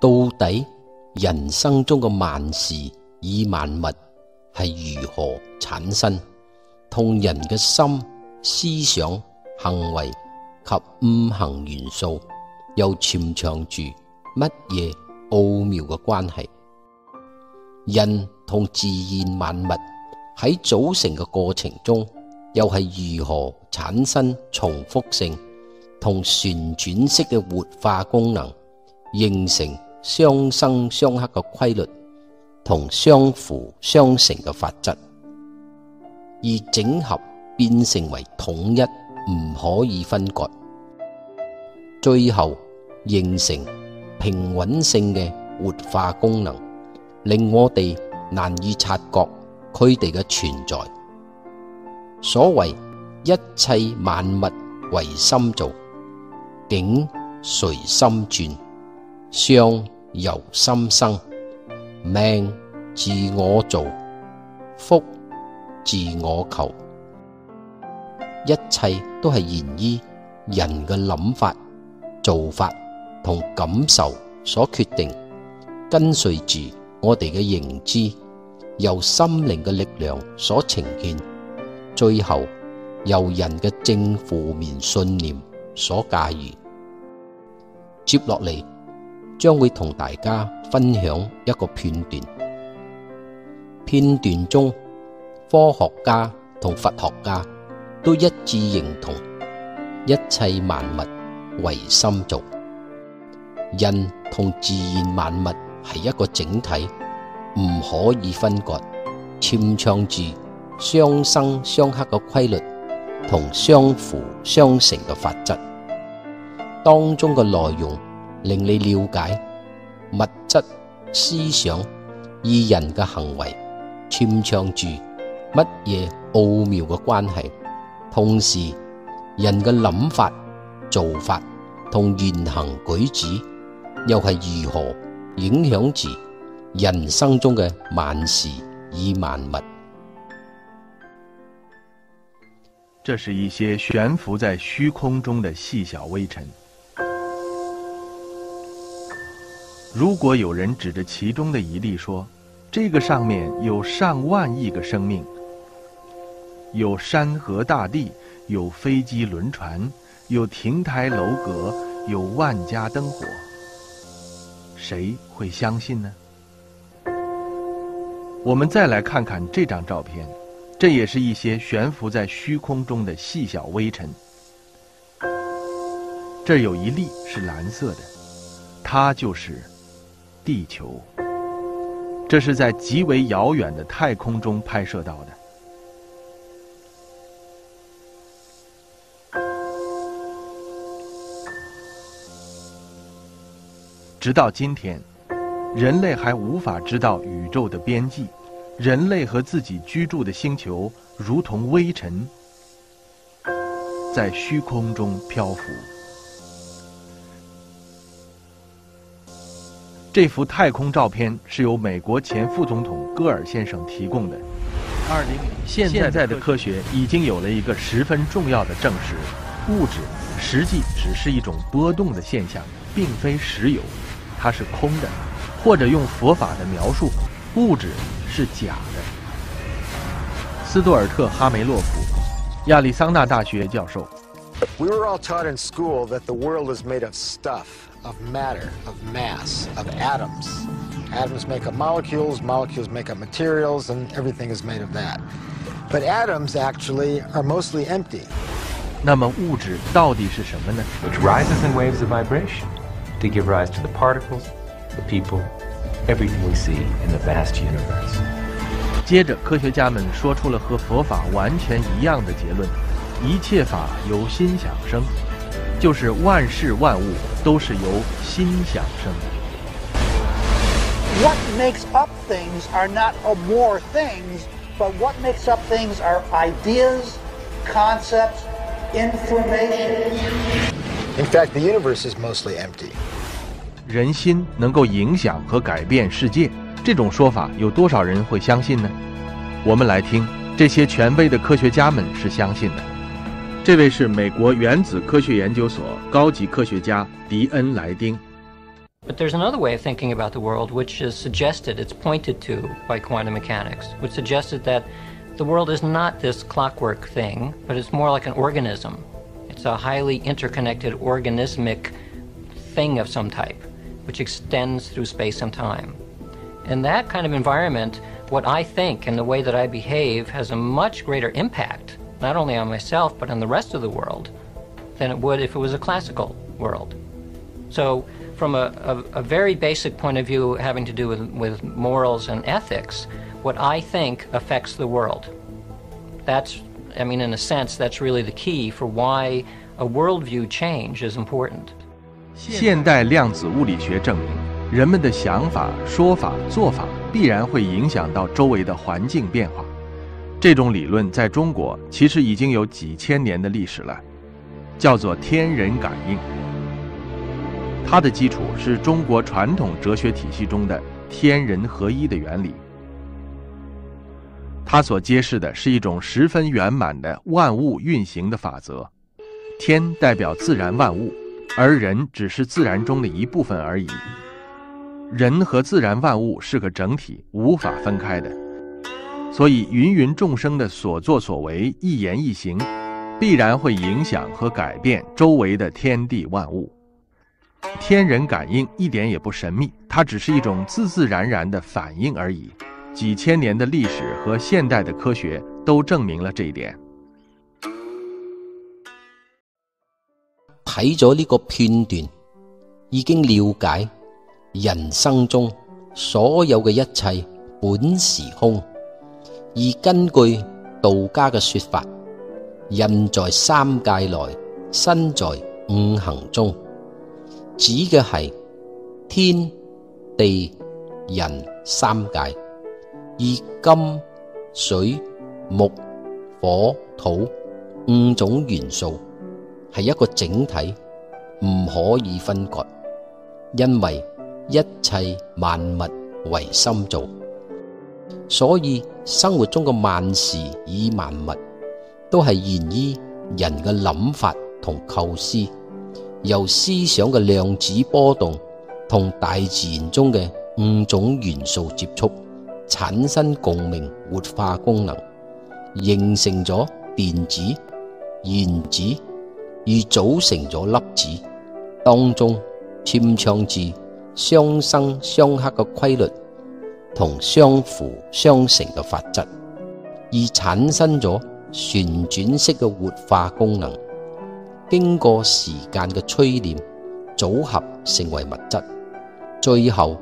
到底人生中嘅萬事以萬物係如何產生，同人嘅心、思想、行為及五行元素又潛藏住乜嘢奧妙嘅關係？人同自然萬物喺組成嘅過程中，又係如何產生重複性同旋轉式嘅活化功能，形成相生相克嘅規律同相輔相成嘅法則，而整合變成為統一，唔可以分割，最後形成平穩性嘅活化功能，令我哋難以察覺佢哋嘅存在。所謂一切萬物唯心造，境隨心轉，相由心生，命自我造，福自我求。一切都係源於人嘅諗法、做法同感受所決定，跟隨住我哋嘅認知，由心靈嘅力量所呈現，最後由人嘅正負面信念所駕馭。接落嚟將會同大家分享一個片段。片段中，科學家同佛學家都一致認同一切萬物唯心造，人同自然萬物係一個整體，唔可以分割，潛藏住相生相克嘅規律同相輔相成嘅法則。當中嘅內容令你了解物質、思想與人嘅行為潛藏住乜嘢奧妙嘅關係，同時人嘅諗法、做法同言行舉止又係如何影響住人生中嘅萬事與萬物。这是一些悬浮在虚空中的细小微尘。如果有人指着其中的一粒说，这个上面有上万亿个生命，有山河大地，有飞机轮船，有亭台楼阁，有万家灯火，谁会相信呢？我们再来看看这张照片，这也是一些悬浮在虚空中的细小微尘。这儿有一粒是蓝色的，它就是地球。这是在极为遥远的太空中拍摄到的。直到今天，人类还无法知道宇宙的边际，人类和自己居住的星球如同微尘，在虚空中漂浮。这幅太空照片是由美国前副总统戈尔先生提供的。现在的科学已经有了一个十分重要的证实：物质实际只是一种波动的现象，并非实有，它是空的，或者用佛法的描述，物质是假的。斯多尔特·哈梅洛夫，亚利桑那大学教授。We were all taught in school that the world is made of stuff, of matter, of mass, of atoms. Atoms make up molecules, molecules make up materials, and everything is made of that. But atoms actually are mostly empty. 那么物质到底是什么呢？ Which rises in waves of vibration to give rise to the particles, the people, everything we see in the vast universe. 接着，科学家们说出了和佛法完全一样的结论：一切法由心想生，就是万事万物都是由心想生。What makes up things are not more things, but what makes up things are ideas, concepts, information. In fact, the universe is mostly empty. 人心能够影响和改变世界，这种说法有多少人会相信呢？我们来听，这些权威的科学家们是相信的。这位是美国原子科学研究所高级科学家迪恩·莱丁。But there's another way of thinking about the world which is suggested, it's pointed to by quantum mechanics, which suggested that the world is not this clockwork thing, but it's more like an organism. It's a highly interconnected organismic thing of some type, which extends through space and time. In that kind of environment, what I think and the way that I behave has a much greater impact, not only on myself, but on the rest of the world, than it would if it was a classical world. So from a very basic point of view having to do with morals and ethics, what I think affects the world. That's, I mean, in a sense, that's really the key for why a worldview change is important. 现代量子物理学证明，人们的想法、说法、做法必然会影响到周围的环境变化。这种理论在中国其实已经有几千年的历史了，叫做天人感应。它的基础是中国传统哲学体系中的天人合一的原理。它所揭示的是一种十分圆满的万物运行的法则。天代表自然万物，而人只是自然中的一部分而已。人和自然万物是个整体，无法分开的。所以芸芸众生的所作所为、一言一行，必然会影响和改变周围的天地万物。天人感应一点也不神秘，它只是一种自自然然的反应而已。几千年的历史和现代的科学都证明了这一点。睇咗呢個片段，已經了解人生中所有嘅一切本是空，而根據道家嘅說法，人在三界內，身在五行中，指嘅係天地人三界，而金水木火土五種元素係一個整體，唔可以分割，因為一切萬物為心造，所以生活中嘅萬事以萬物都係源於人嘅諗法同構思，由思想嘅量子波動同大自然中嘅五種元素接觸，產生共鳴活化功能，形成咗電子、原子，而組成咗粒子，當中潛藏住相生相克嘅規律同相輔相成嘅法則，而產生咗旋轉式嘅活化功能，經過時間嘅淬煉組合成為物質，最後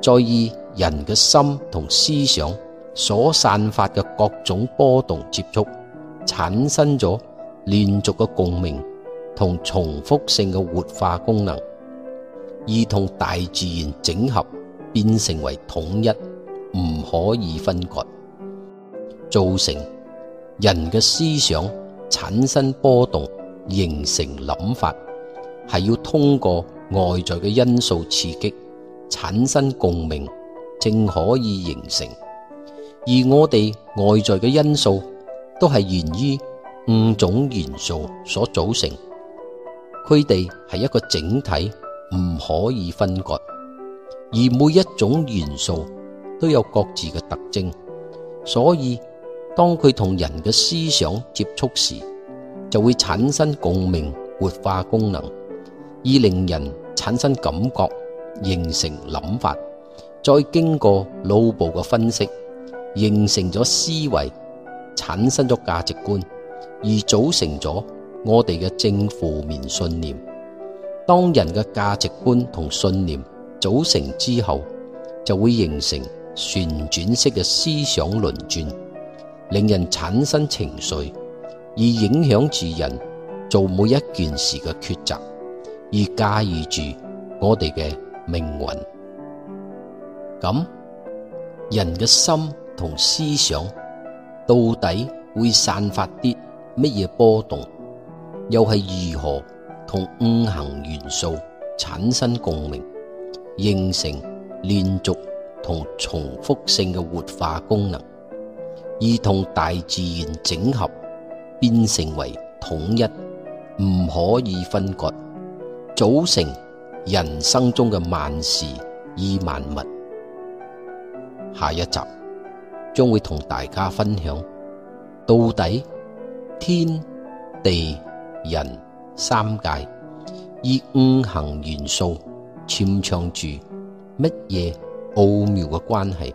再以人嘅心同思想所散發嘅各種波動接觸，產生咗連續嘅共鳴同重複性嘅活化功能，而同大自然整合變成為統一，唔可以分割，造成人嘅思想產生波動，形成諗法，係要通過外在嘅因素刺激，產生共鳴，正可以形成。而我哋外在嘅因素都係源於五種元素所組成，佢哋係一個整體，唔可以分割。而每一種元素都有各自嘅特徵，所以當佢同人嘅思想接觸時，就會產生共鳴活化功能，以令人產生感覺，形成諗法，再經過腦部嘅分析，形成咗思維，產生咗價值觀，而組成咗我哋嘅正負面信念。當人嘅價值觀同信念組成之後，就會形成旋轉式嘅思想輪轉，令人產生情緒，而影響住人做每一件事嘅抉擇，而駕馭住我哋嘅命運。咁人嘅心同思想到底會散發啲乜嘢波動，又係如何同五行元素產生共鳴，形成連續同重複性嘅活化功能，而同大自然整合，變成為統一，唔可以分割，組成人生中嘅萬事以萬物。下一集將會同大家分享，到底天地人三界以五行元素潛藏住乜嘢奧妙嘅關係？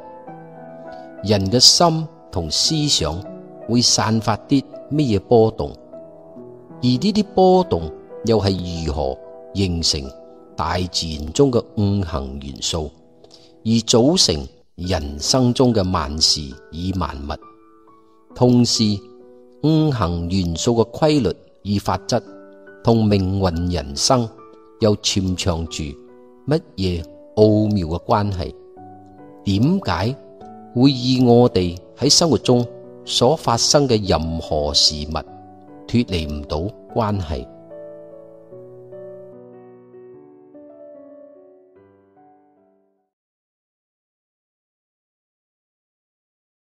人嘅心同思想會散發啲乜嘢波動？而呢啲波動又係如何形成大自然中嘅五行元素，而組成人生中嘅萬事以萬物？同時，五行元素嘅規律與法則同命運人生又潛藏住乜嘢奧妙嘅關係？點解會以我哋喺生活中所發生嘅任何事物脫離唔到關係？